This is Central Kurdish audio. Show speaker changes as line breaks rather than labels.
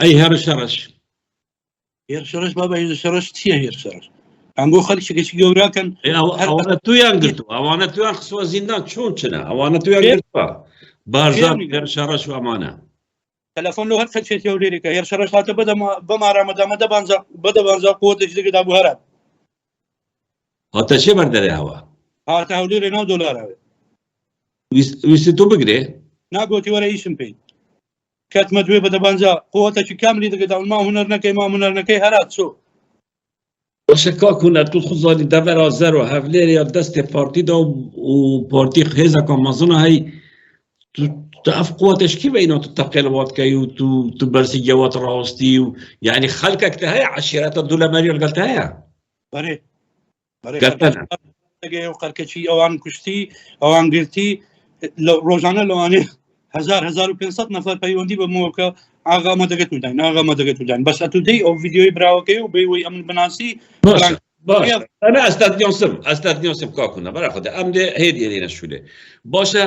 ئەی هێرشەڕەش
هێرشەڕەش بابا هێرشەڕەش چییە هێرشەڕەش ئەنگۆ خەڵکێکی گەوراکەن
ئەوانە تویان گرتووە ئەوانە تویان خستووە زیندان چۆن چنە ئەوانە تویان گرتووە بارزان هێرشەڕەش و ئەمانە
تەلەفۆن لەو هەر خەلچێتی هەولێرێکە هێرشەڕەش هاتە بەمارامەدامە بەدەبانزا قووەتێکی دەگەدا بوو هەرات
هاتە چێ بەردەرێەوە
هاتە هەولێرێ $9
ویستی تۆ بگرێ
ناگۆتی وەرە ئیشم پێی کاتمە دوێ بەدەبانزا قووەتێکی کاملی دەگەدا ما هونەر نەکەی ما هونەر نەکەی هەرات چۆ
باشە کاکوونە تو خوزانی دەبەرا زەر و هەولێریا دەستێ پارتیدا و پارتی خێزەکە مەزنە هەی تو ئەف قووەتشکی بەینەوە تو تەقێڵواتکەی و تو بەرسی گەوات ڕاستی و یعنی خەلکەکتە هەیە عەشیرەتە دوو لە مەریۆ لەگەڵتە هەیە
بەرێ و قەرکەچی ئەوان کوشتی ئەوان گرتی ڕۆژانە لەوانێ 1500 نەفەر پەیوەندی بەمەوەکە ئاغامە دەگەت وداین ئاغامە دەگەت وداین بەس ئەتودەی ئەو ڤیدیۆی براوەکەی و بێوەی ئەمن بناسی
أنا أستاذ نيوسم كاكونا برا خد أم ده هدي لينا شو ده باشا